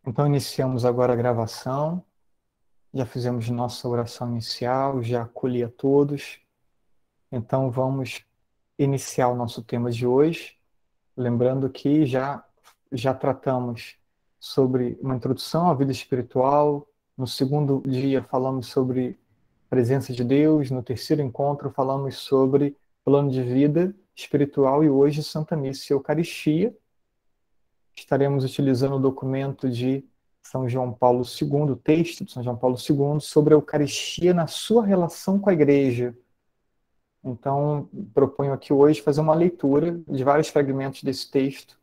Então, iniciamos agora a gravação. Já fizemos nossa oração inicial, já acolhi a todos. Então, vamos iniciar o nosso tema de hoje. Lembrando que já tratamos sobre uma introdução à vida espiritual. No segundo dia, falamos sobre a presença de Deus. No terceiro encontro, falamos sobre plano de vida espiritual. E hoje, Santa Missa e Eucaristia. Estaremos utilizando o documento de São João Paulo II, o texto de São João Paulo II, sobre a Eucaristia na sua relação com a Igreja. Então, proponho aqui hoje fazer uma leitura de vários fragmentos desse texto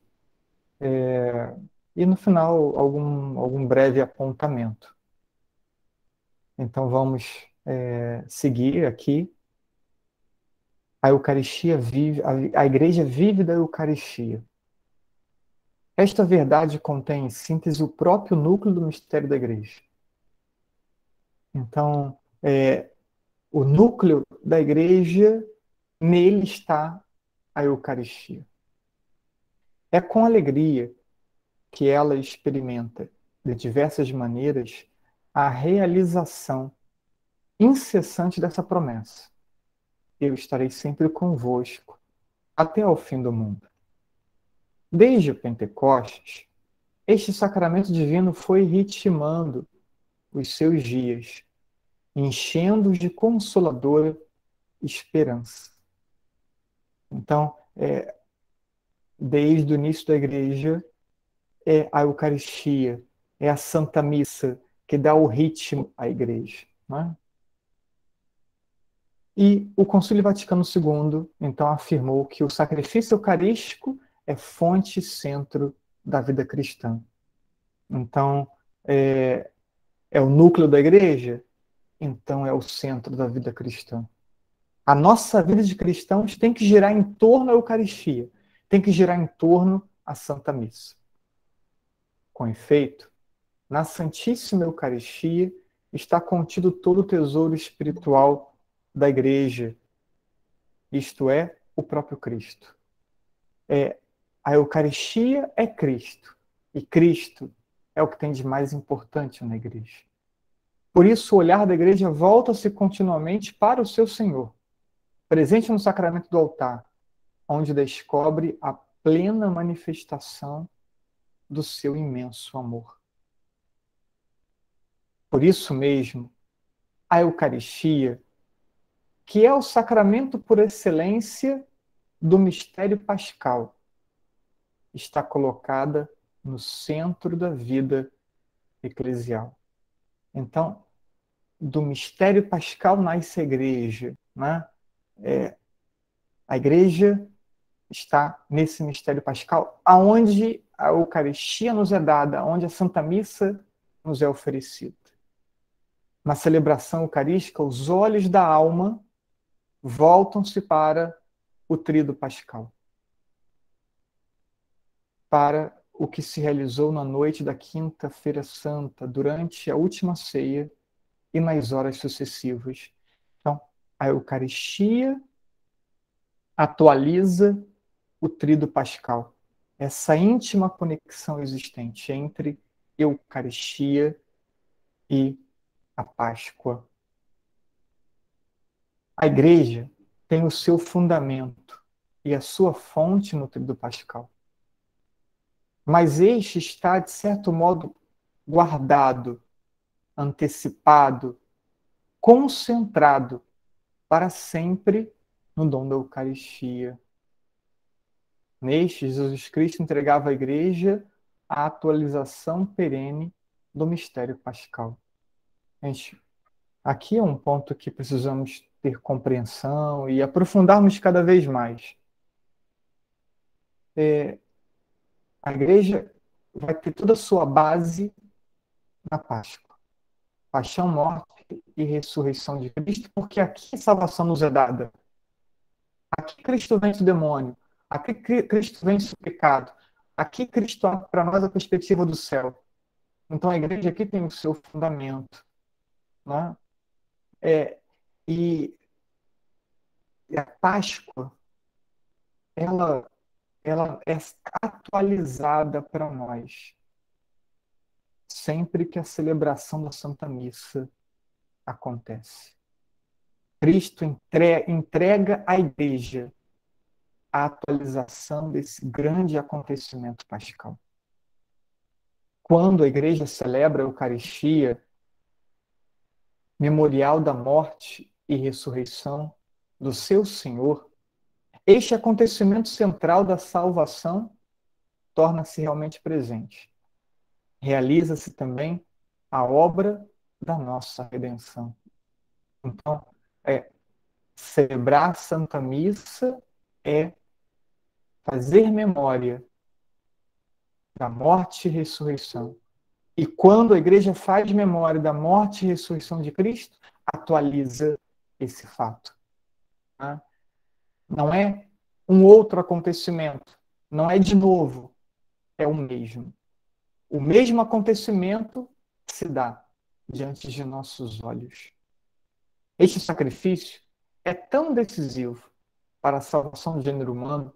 e, no final, algum breve apontamento. Então, vamos seguir aqui. A Eucaristia vive, a Igreja vive da Eucaristia. Esta verdade contém, em síntese, o próprio núcleo do mistério da Igreja. Então, o núcleo da Igreja, nele está a Eucaristia. É com alegria que ela experimenta, de diversas maneiras, a realização incessante dessa promessa. Eu estarei sempre convosco, até ao fim do mundo. Desde o Pentecostes, este sacramento divino foi ritmando os seus dias, enchendo-os de consoladora esperança. Então, desde o início da Igreja, é a Eucaristia, é a Santa Missa que dá o ritmo à Igreja. Né? E o Concílio Vaticano II, então, afirmou que o sacrifício eucarístico é fonte e centro da vida cristã. Então, é o núcleo da Igreja? Então, é o centro da vida cristã. A nossa vida de cristãos tem que girar em torno à Eucaristia, tem que girar em torno à Santa Missa. Com efeito, na Santíssima Eucaristia está contido todo o tesouro espiritual da Igreja, isto é, o próprio Cristo. A Eucaristia é Cristo, e Cristo é o que tem de mais importante na Igreja. Por isso, o olhar da Igreja volta-se continuamente para o seu Senhor, presente no sacramento do altar, onde descobre a plena manifestação do seu imenso amor. Por isso mesmo, a Eucaristia, que é o sacramento por excelência do mistério pascal, está colocada no centro da vida eclesial. Então, do mistério pascal nasce a Igreja. Né? A Igreja está nesse mistério pascal, aonde a Eucaristia nos é dada, onde a Santa Missa nos é oferecida. Na celebração eucarística, os olhos da alma voltam-se para o tríduo pascal, para o que se realizou na noite da Quinta-feira Santa, durante a última ceia e nas horas sucessivas. Então, a Eucaristia atualiza o tríduo pascal, essa íntima conexão existente entre Eucaristia e a Páscoa. A Igreja tem o seu fundamento e a sua fonte no tríduo pascal. Mas este está, de certo modo, guardado, antecipado, concentrado para sempre no dom da Eucaristia. Neste, Jesus Cristo entregava à Igreja a atualização perene do mistério pascal. Gente, aqui é um ponto que precisamos ter compreensão e aprofundarmos cada vez mais. A Igreja vai ter toda a sua base na Páscoa. Paixão, morte e ressurreição de Cristo, porque aqui a salvação nos é dada. Aqui Cristo vence o demônio. Aqui Cristo vence o pecado. Aqui Cristo abre para nós a perspectiva do céu. Então a Igreja aqui tem o seu fundamento. Né? E a Páscoa, ela é atualizada para nós. sempre que a celebração da Santa Missa acontece. Cristo entrega à Igreja a atualização desse grande acontecimento pascal. Quando a Igreja celebra a Eucaristia, memorial da morte e ressurreição do seu Senhor, este acontecimento central da salvação torna-se realmente presente. Realiza-se também a obra da nossa redenção. Então, celebrar a Santa Missa é fazer memória da morte e ressurreição. E quando a Igreja faz memória da morte e ressurreição de Cristo, atualiza esse fato. Tá? Não é um outro acontecimento, não é de novo, é o mesmo. O mesmo acontecimento se dá diante de nossos olhos. Este sacrifício é tão decisivo para a salvação do gênero humano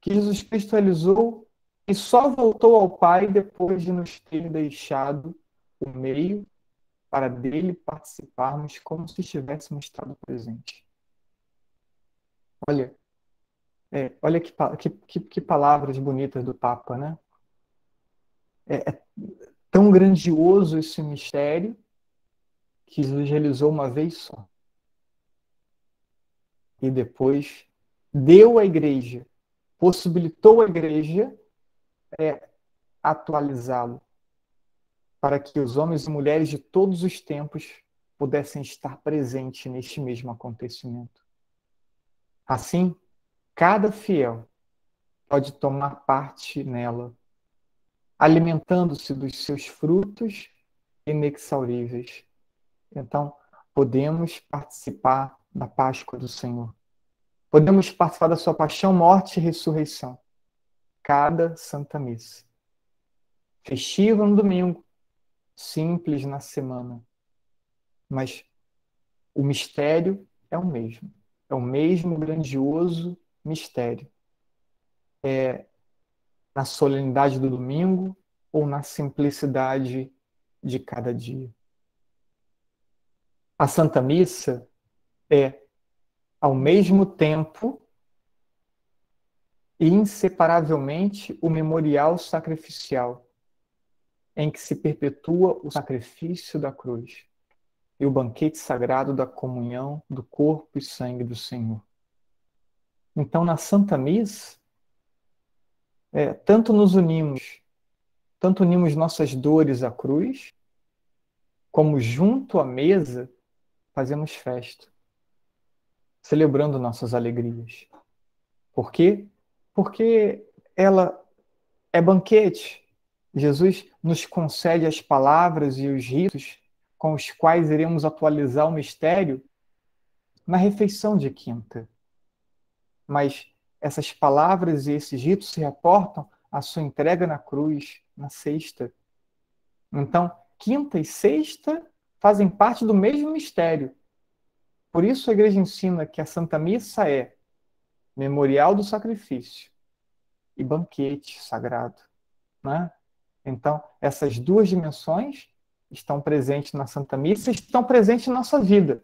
que Jesus Cristo realizou e só voltou ao Pai depois de nos ter deixado o meio para dele participarmos como se estivéssemos estado presente. Olha, olha que palavras bonitas do Papa, né? É tão grandioso esse mistério que Jesus realizou uma vez só. E depois deu à Igreja, possibilitou à Igreja atualizá-lo, para que os homens e mulheres de todos os tempos pudessem estar presentes neste mesmo acontecimento. Assim, cada fiel pode tomar parte nela, alimentando-se dos seus frutos inexauríveis. Então, podemos participar da Páscoa do Senhor. Podemos participar da sua paixão, morte e ressurreição. Cada Santa Missa. Festiva no domingo, simples na semana. Mas o mistério é o mesmo. É o mesmo grandioso mistério. Na solenidade do domingo ou na simplicidade de cada dia. A Santa Missa é, ao mesmo tempo e inseparavelmente, o memorial sacrificial em que se perpetua o sacrifício da cruz e o banquete sagrado da comunhão do corpo e sangue do Senhor. Então, na Santa Missa, tanto unimos nossas dores à cruz, como junto à mesa fazemos festa, celebrando nossas alegrias. Por quê? Porque ela é banquete. Jesus nos concede as palavras e os ritos com os quais iremos atualizar o mistério na refeição de quinta. Mas essas palavras e esses ritos se reportam à sua entrega na cruz, na sexta. Então, quinta e sexta fazem parte do mesmo mistério. Por isso a Igreja ensina que a Santa Missa é memorial do sacrifício e banquete sagrado, né? Então, essas duas dimensões estão presentes na Santa Missa e estão presentes na nossa vida.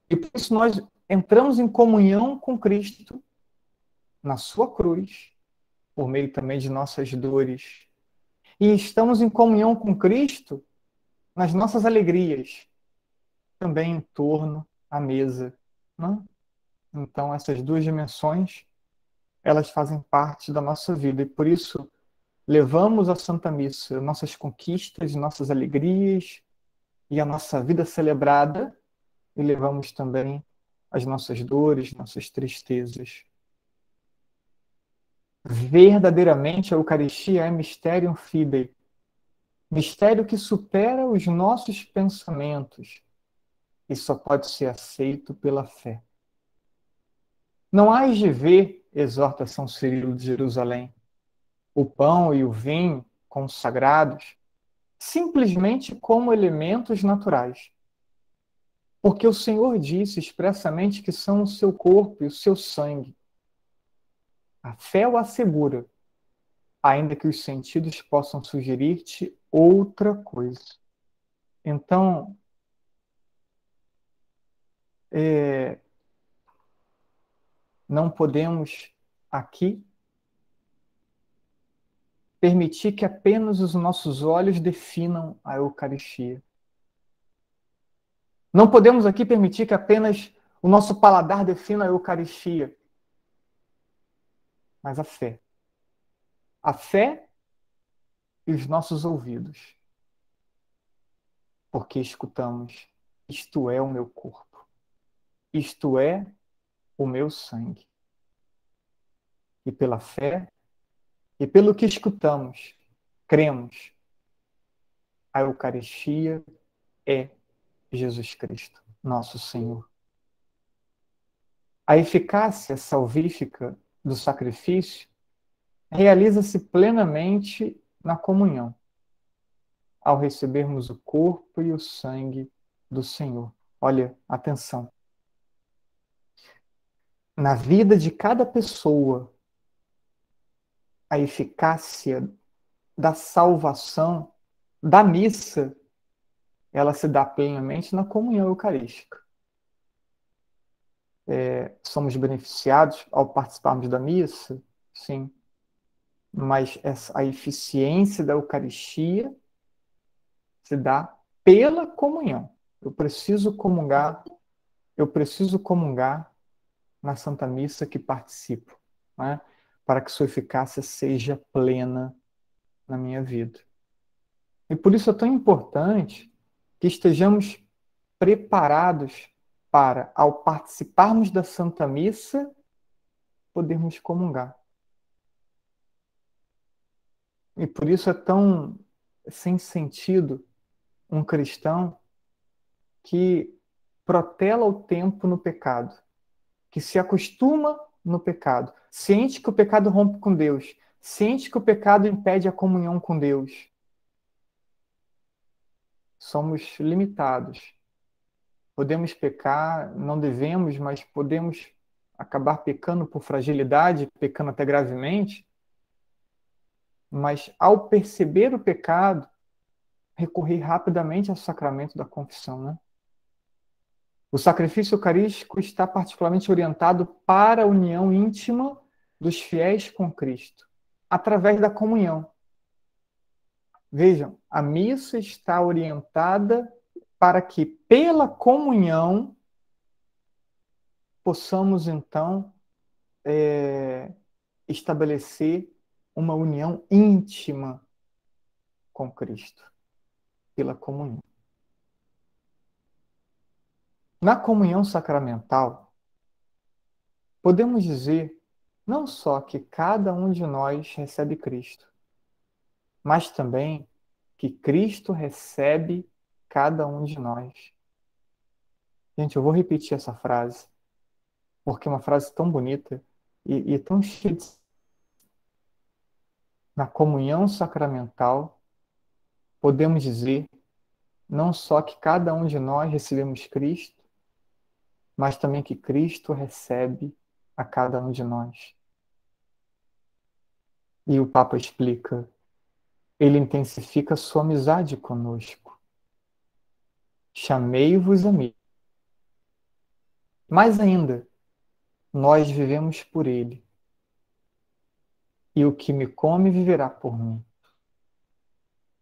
E por isso nós entramos em comunhão com Cristo na sua cruz, por meio também de nossas dores. E estamos em comunhão com Cristo nas nossas alegrias, também em torno à mesa, né? Então, essas duas dimensões, elas fazem parte da nossa vida. E por isso, levamos à Santa Missa nossas conquistas, nossas alegrias e a nossa vida celebrada, e levamos também as nossas dores, nossas tristezas. Verdadeiramente, a Eucaristia é Mysterium Fidei, mistério que supera os nossos pensamentos e só pode ser aceito pela fé. Não hás de ver, exorta São Cirilo de Jerusalém, o pão e o vinho consagrados simplesmente como elementos naturais. Porque o Senhor disse expressamente que são o seu corpo e o seu sangue. A fé o assegura, ainda que os sentidos possam sugerir-te outra coisa. Então, não podemos aqui permitir que apenas os nossos olhos definam a Eucaristia. Não podemos aqui permitir que apenas o nosso paladar defina a Eucaristia, mas a fé. A fé e os nossos ouvidos, porque escutamos: isto é o meu corpo, isto é o meu sangue. E pela fé e pelo que escutamos, cremos: a Eucaristia é Jesus Cristo, nosso Senhor. A eficácia salvífica do sacrifício realiza-se plenamente na comunhão, ao recebermos o corpo e o sangue do Senhor. Olha, atenção. Na vida de cada pessoa, a eficácia da salvação, da missa, ela se dá plenamente na comunhão eucarística. Somos beneficiados ao participarmos da missa? Sim. Mas a eficiência da Eucaristia se dá pela comunhão. Eu preciso comungar na Santa Missa que participo, né? Para que sua eficácia seja plena na minha vida. E por isso é tão importante que estejamos preparados para, ao participarmos da Santa Missa, podermos comungar. E por isso é tão sem sentido um cristão que protela o tempo no pecado, que se acostuma no pecado, ciente que o pecado rompe com Deus, ciente que o pecado impede a comunhão com Deus. Somos limitados. Podemos pecar, não devemos, mas podemos acabar pecando por fragilidade, pecando até gravemente. Mas ao perceber o pecado, recorrer rapidamente ao sacramento da confissão, né? O sacrifício eucarístico está particularmente orientado para a união íntima dos fiéis com Cristo, através da comunhão. Vejam, a missa está orientada para que, pela comunhão, possamos, então, estabelecer uma união íntima com Cristo, pela comunhão. Na comunhão sacramental, podemos dizer não só que cada um de nós recebe Cristo, mas também que Cristo recebe cada um de nós. Gente, eu vou repetir essa frase, porque é uma frase tão bonita e tão cheia de... Na comunhão sacramental, podemos dizer não só que cada um de nós recebemos Cristo, mas também que Cristo recebe a cada um de nós. E o Papa explica: ele intensifica sua amizade conosco. Chamei-vos amigos. Mais ainda, nós vivemos por ele. E o que me come viverá por mim.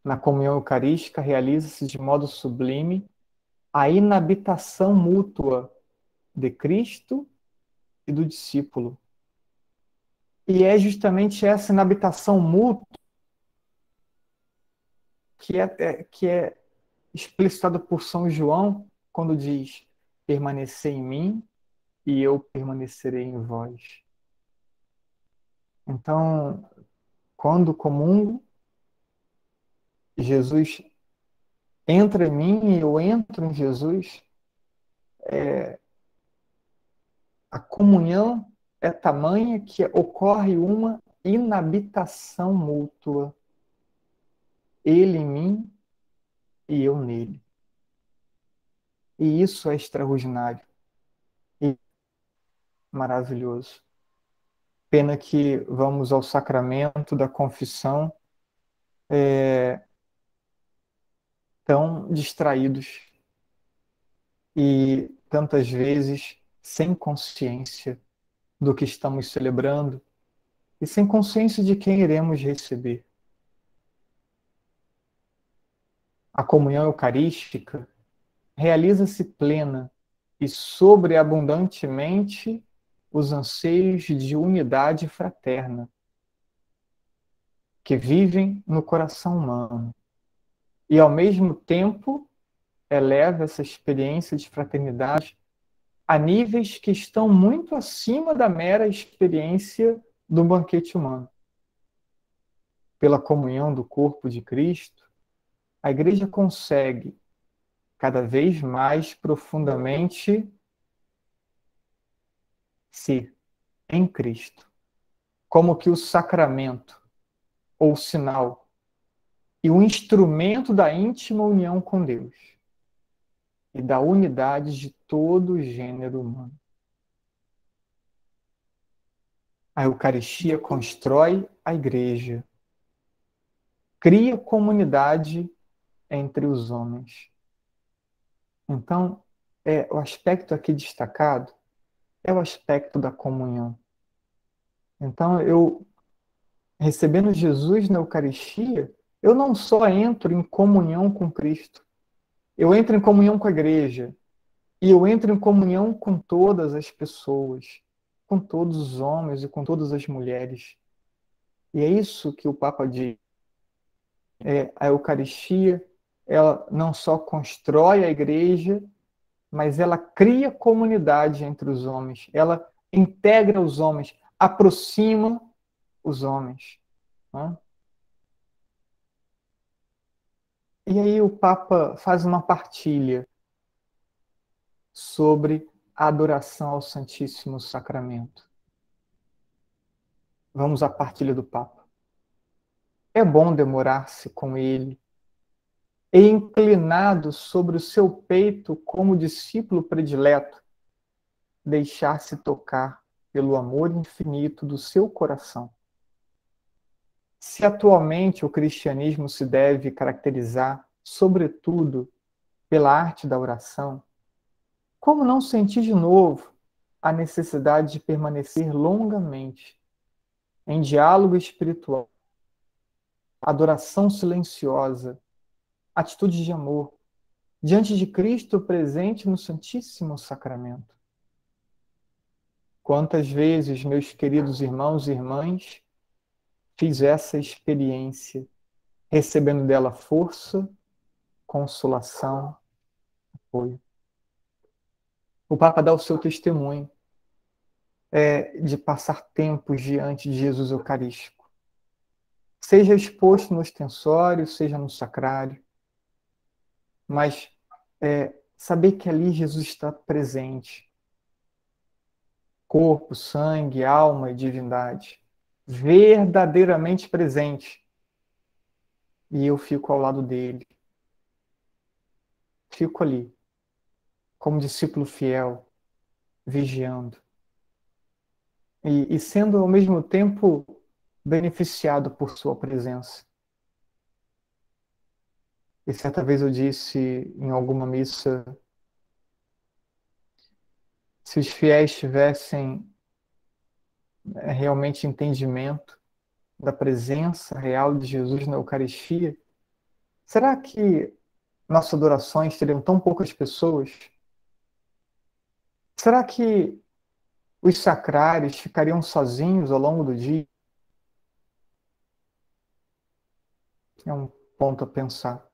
Na comunhão eucarística realiza-se de modo sublime a inabitação mútua de Cristo e do discípulo. E é justamente essa inabitação mútua que é explicitada por São João quando diz: permanecei em mim e eu permanecerei em vós. Então, quando comungo, Jesus entra em mim e eu entro em Jesus. A comunhão é tamanha que ocorre uma inabitação mútua. Ele em mim e eu nele. E isso é extraordinário e maravilhoso. Pena que vamos ao sacramento da confissão tão distraídos e tantas vezes sem consciência do que estamos celebrando e sem consciência de quem iremos receber. A comunhão eucarística realiza-se plena e sobreabundantemente os anseios de unidade fraterna que vivem no coração humano e, ao mesmo tempo, eleva essa experiência de fraternidade a níveis que estão muito acima da mera experiência do banquete humano. Pela comunhão do corpo de Cristo, a Igreja consegue cada vez mais profundamente ser em Cristo, como que o sacramento ou sinal e o instrumento da íntima união com Deus e da unidade de todo o gênero humano. A Eucaristia constrói a Igreja, cria comunidade entre os homens. Então, o aspecto aqui destacado é o aspecto da comunhão. Então, eu, recebendo Jesus na Eucaristia, eu não só entro em comunhão com Cristo, eu entro em comunhão com a Igreja, e eu entro em comunhão com todas as pessoas, com todos os homens e com todas as mulheres. E é isso que o Papa diz. A Eucaristia, ela não só constrói a Igreja, mas ela cria comunidade entre os homens, ela integra os homens, aproxima os homens. Né? E aí o Papa faz uma partilha sobre a adoração ao Santíssimo Sacramento. Vamos à partilha do Papa. É bom demorar-se com ele, e inclinado sobre o seu peito como discípulo predileto, deixar-se tocar pelo amor infinito do seu coração. Se atualmente o cristianismo se deve caracterizar, sobretudo, pela arte da oração, como não sentir de novo a necessidade de permanecer longamente em diálogo espiritual, adoração silenciosa, atitude de amor, diante de Cristo presente no Santíssimo Sacramento? Quantas vezes, meus queridos irmãos e irmãs, fiz essa experiência, recebendo dela força, consolação, apoio. O Papa dá o seu testemunho de passar tempos diante de Jesus Eucarístico. Seja exposto no ostensório, seja no sacrário, mas saber que ali Jesus está presente. Corpo, sangue, alma e divindade. Verdadeiramente presente. E eu fico ao lado dele. Fico ali, como discípulo fiel, vigiando. E sendo ao mesmo tempo beneficiado por sua presença. E certa vez eu disse em alguma missa, se os fiéis tivessem realmente entendimento da presença real de Jesus na Eucaristia, será que nossas adorações teriam tão poucas pessoas? Será que os sacrários ficariam sozinhos ao longo do dia? É um ponto a pensar.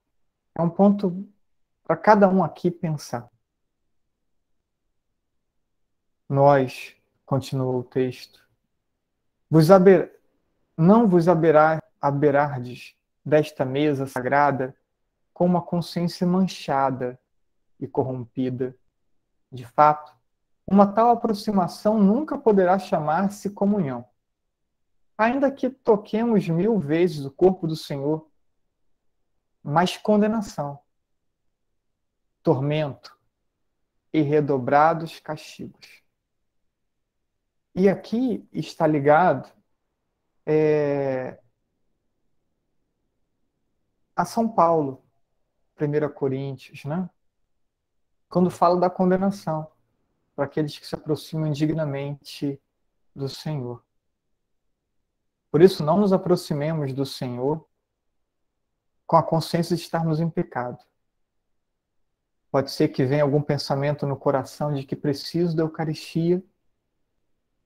É um ponto para cada um aqui pensar. Nós, continua o texto, não vos haberardes desta mesa sagrada com uma consciência manchada e corrompida. De fato, uma tal aproximação nunca poderá chamar-se comunhão. Ainda que toquemos 1000 vezes o corpo do Senhor, mas condenação, tormento e redobrados castigos. E aqui está ligado a São Paulo, 1 Coríntios, né? Quando fala da condenação para aqueles que se aproximam indignamente do Senhor. Por isso, não nos aproximemos do Senhor com a consciência de estarmos em pecado. Pode ser que venha algum pensamento no coração de que preciso da Eucaristia,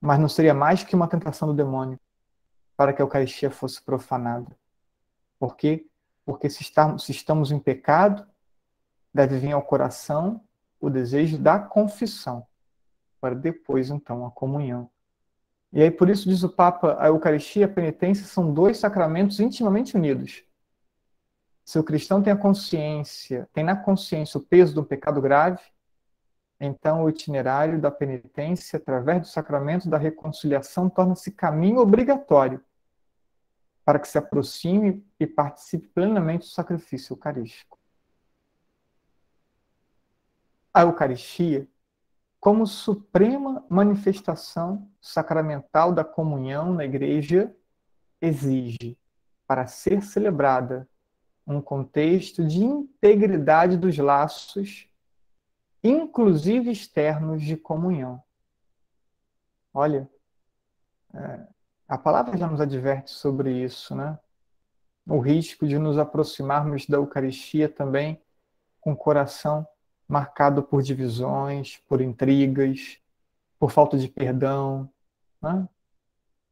mas não seria mais que uma tentação do demônio para que a Eucaristia fosse profanada. Por quê? Porque se estamos em pecado, deve vir ao coração o desejo da confissão, para depois, então, a comunhão. E aí, por isso, diz o Papa, a Eucaristia e a penitência são dois sacramentos intimamente unidos. Se o cristão tem na consciência o peso do pecado grave, então o itinerário da penitência, através do sacramento da reconciliação, torna-se caminho obrigatório para que se aproxime e participe plenamente do sacrifício eucarístico. A Eucaristia, como suprema manifestação sacramental da comunhão na Igreja, exige, para ser celebrada, um contexto de integridade dos laços, inclusive externos, de comunhão. Olha, a palavra já nos adverte sobre isso, né? O risco de nos aproximarmos da Eucaristia também com o coração marcado por divisões, por intrigas, por falta de perdão, né?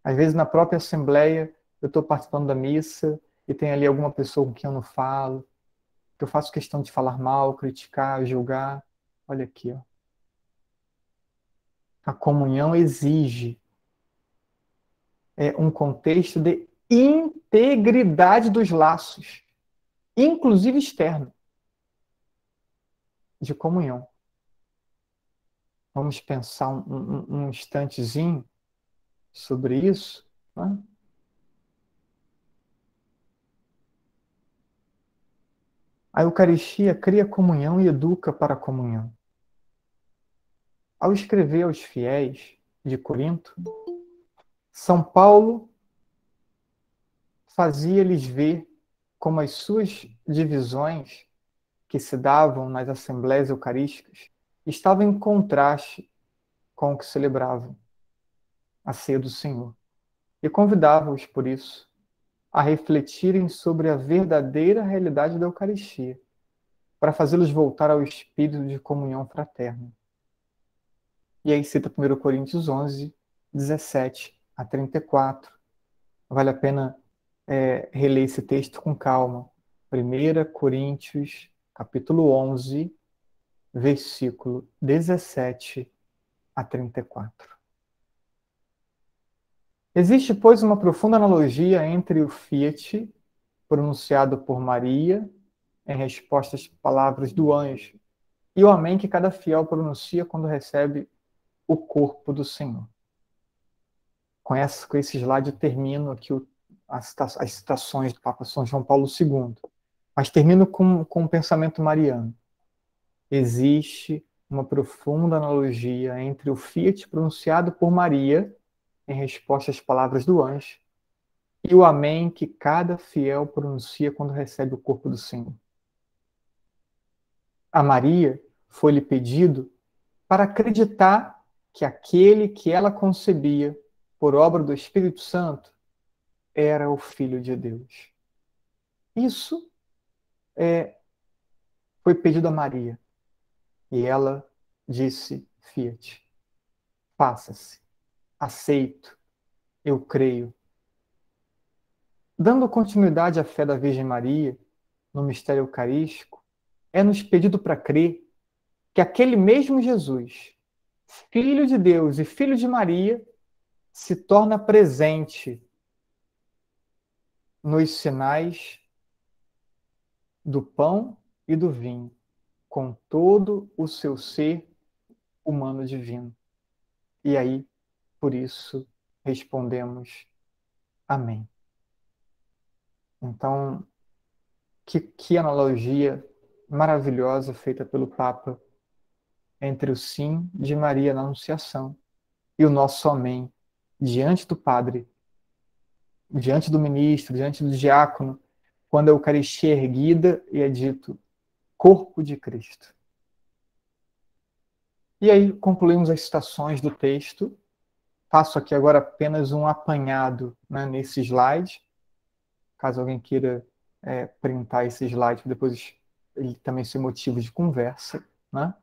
Às vezes na própria Assembleia eu estou participando da missa e tem ali alguma pessoa com quem eu não falo, que eu faço questão de falar mal, criticar, julgar. Olha aqui, ó. A comunhão exige um contexto de integridade dos laços, inclusive externo, de comunhão. Vamos pensar um instantezinho sobre isso, né? A Eucaristia cria comunhão e educa para a comunhão. Ao escrever aos fiéis de Corinto, São Paulo fazia-lhes ver como as suas divisões que se davam nas assembleias eucarísticas estavam em contraste com o que celebravam, a ceia do Senhor, e convidava-os, por isso, a refletirem sobre a verdadeira realidade da Eucaristia, para fazê-los voltar ao espírito de comunhão fraterna. E aí cita 1 Coríntios 11, 17 a 34. Vale a pena reler esse texto com calma. 1 Coríntios, capítulo 11, versículo 17 a 34. Existe, pois, uma profunda analogia entre o Fiat, pronunciado por Maria, em resposta às palavras do anjo, e o Amém que cada fiel pronuncia quando recebe o corpo do Senhor. Com esse slide eu termino aqui as citações do Papa São João Paulo II, mas termino com um pensamento mariano. Existe uma profunda analogia entre o Fiat pronunciado por Maria, em resposta às palavras do anjo, e o Amém que cada fiel pronuncia quando recebe o corpo do Senhor. A Maria foi-lhe pedido para acreditar que aquele que ela concebia por obra do Espírito Santo era o Filho de Deus. Isso foi pedido a Maria. E ela disse, Fiat, faça-se, aceito, eu creio. Dando continuidade à fé da Virgem Maria, no mistério eucarístico, é-nos pedido para crer que aquele mesmo Jesus, Filho de Deus e Filho de Maria, se torna presente nos sinais do pão e do vinho, com todo o seu ser humano divino. E aí, por isso, respondemos Amém. Então, que analogia maravilhosa feita pelo Papa entre o sim de Maria na Anunciação e o nosso Amém diante do Padre, diante do ministro, diante do diácono, quando a Eucaristia é erguida e é dito corpo de Cristo. E aí concluímos as citações do texto. Faço aqui agora apenas um apanhado, né, nesse slide, caso alguém queira printar esse slide, depois ele também ser motivo de conversa. Né?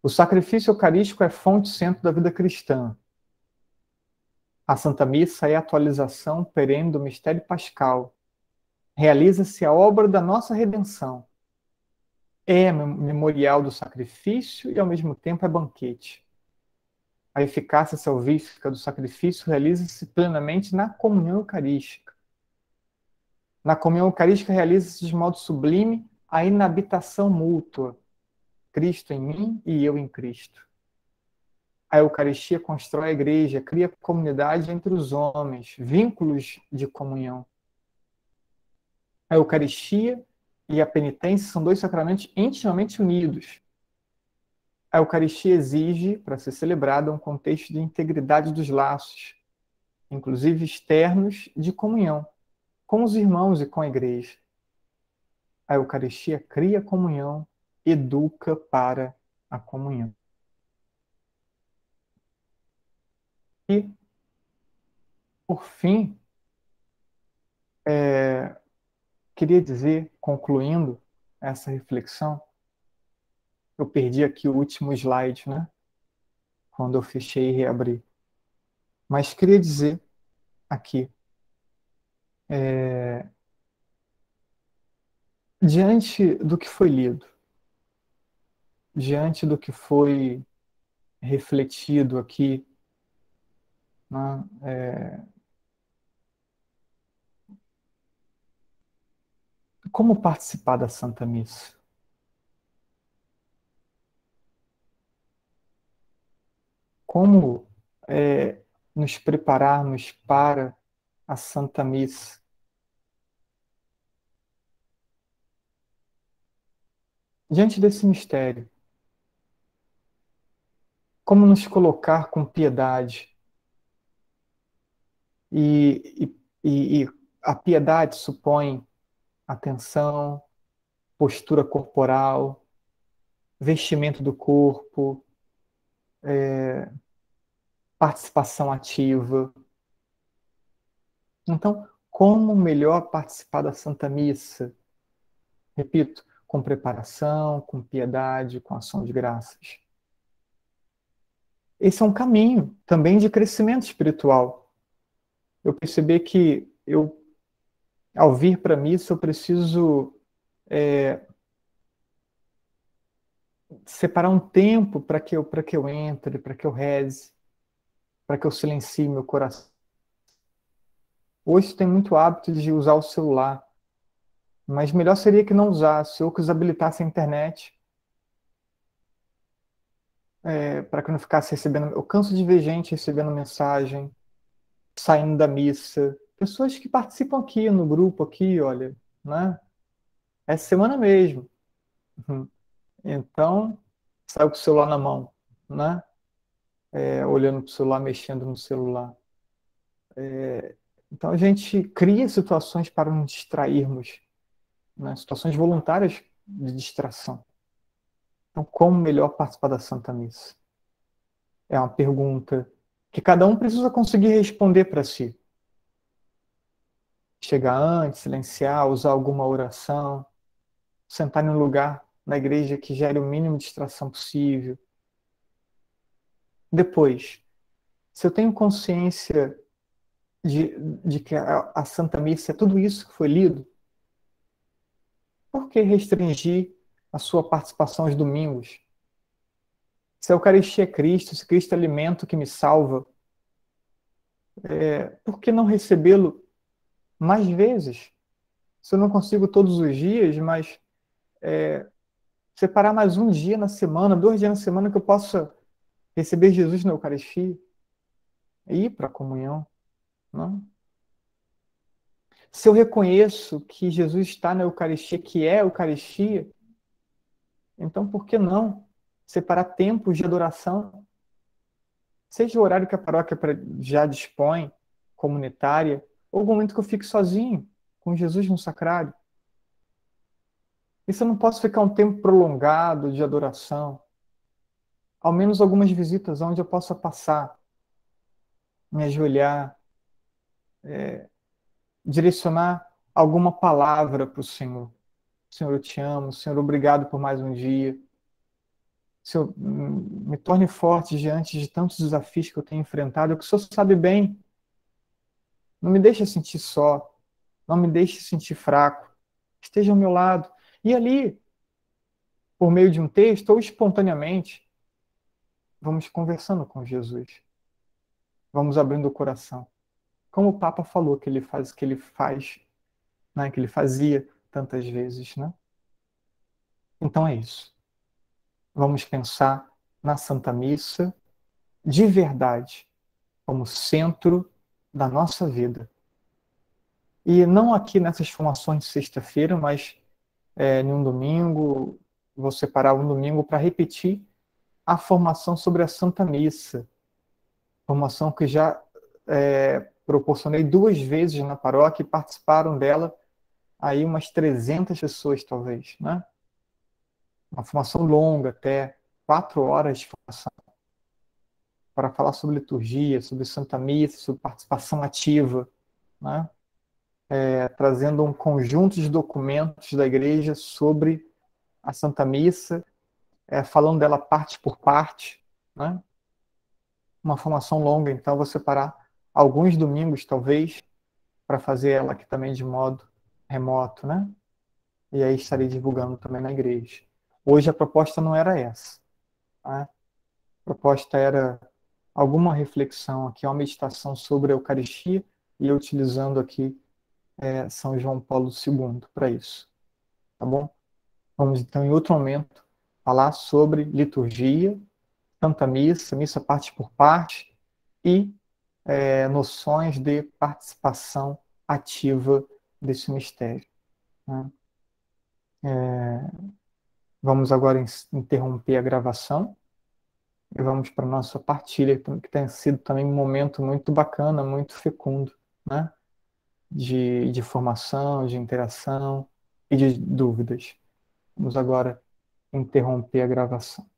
O sacrifício eucarístico é fonte centro da vida cristã. A Santa Missa é a atualização perene do mistério pascal. Realiza-se a obra da nossa redenção. É memorial do sacrifício e, ao mesmo tempo, é banquete. A eficácia salvífica do sacrifício realiza-se plenamente na comunhão eucarística. Na comunhão eucarística realiza-se de modo sublime a inabitação mútua. Cristo em mim e eu em Cristo. A Eucaristia constrói a igreja, cria comunidade entre os homens, vínculos de comunhão. A Eucaristia e a penitência são dois sacramentos intimamente unidos. A Eucaristia exige, para ser celebrada, um contexto de integridade dos laços, inclusive externos, de comunhão, com os irmãos e com a igreja. A Eucaristia cria comunhão, educa para a comunhão. E, por fim, queria dizer, concluindo essa reflexão, eu perdi aqui o último slide, né? Quando eu fechei e reabri. Mas queria dizer aqui, diante do que foi lido, diante do que foi refletido aqui, né? Como participar da Santa Missa? Como nos prepararmos para a Santa Missa? Diante desse mistério, como nos colocar com piedade? E a piedade supõe atenção, postura corporal, vestimento do corpo, participação ativa. Então, como melhor participar da Santa Missa? Repito, com preparação, com piedade, com ação de graças. Esse é um caminho também de crescimento espiritual. Eu percebi que ao vir para a missa, eu preciso separar um tempo para que eu entre, para que eu reze, para que eu silencie meu coração. Hoje tem muito hábito de usar o celular, mas melhor seria que não usasse, ou que desabilitasse a internet, para que eu não ficasse recebendo. Eu canso de ver gente recebendo mensagem, saindo da missa, pessoas que participam aqui no grupo, aqui, olha, né? Essa semana mesmo. Uhum. Então, saiu com o celular na mão, né? Olhando para o celular, mexendo no celular. Então, a gente cria situações para nos distrairmos, né? Situações voluntárias de distração. Então, como melhor participar da Santa Missa? É uma pergunta que cada um precisa conseguir responder para si. Chegar antes, silenciar, usar alguma oração, sentar em um lugar na igreja que gere o mínimo de distração possível. Depois, se eu tenho consciência de que a Santa Missa é tudo isso que foi lido, por que restringir a sua participação aos domingos? Se a Eucaristia é Cristo, se Cristo é alimento que me salva, por que não recebê-lo mais vezes? Se eu não consigo todos os dias, mas separar mais um dia na semana, 2 dias na semana que eu possa receber Jesus na Eucaristia e ir para a comunhão, não? Se eu reconheço que Jesus está na Eucaristia, que é a Eucaristia, então por que não separar tempos de adoração? Seja o horário que a paróquia já dispõe, comunitária, ou o momento que eu fique sozinho, com Jesus no sacrário. E se eu não posso ficar um tempo prolongado de adoração, ao menos algumas visitas onde eu possa passar, me ajoelhar, direcionar alguma palavra para o Senhor. Senhor, eu te amo. Senhor, obrigado por mais um dia. Senhor, me torne forte diante de tantos desafios que eu tenho enfrentado, que o Senhor sabe bem. Não me deixe sentir só. Não me deixe sentir fraco. Esteja ao meu lado. E ali, por meio de um texto ou espontaneamente, vamos conversando com Jesus. Vamos abrindo o coração. Como o Papa falou que ele faz, né, que ele fazia tantas vezes, né? Então é isso. Vamos pensar na Santa Missa de verdade, como centro da nossa vida. E não aqui nessas formações de sexta-feira, mas em um domingo, vou separar um domingo para repetir a formação sobre a Santa Missa. Formação que já proporcionei 2 vezes na paróquia e participaram dela aí umas 300 pessoas, talvez, né? Uma formação longa, até 4 horas de formação, para falar sobre liturgia, sobre Santa Missa, sobre participação ativa, né? Trazendo um conjunto de documentos da Igreja sobre a Santa Missa, falando dela parte por parte, né? Uma formação longa, então vou separar alguns domingos, talvez, para fazer ela aqui também de modo remoto, né? E aí estarei divulgando também na igreja. Hoje a proposta não era essa, né? A proposta era alguma reflexão aqui, uma meditação sobre a Eucaristia, e eu utilizando aqui São João Paulo II para isso, tá bom? Vamos então, em outro momento, falar sobre liturgia, Santa Missa, missa parte por parte e noções de participação ativa desse mistério, né? Vamos agora interromper a gravação e vamos para a nossa partilha, que tem sido também um momento muito bacana, muito fecundo, né? De formação, de interação e de dúvidas. Vamos agora interromper a gravação.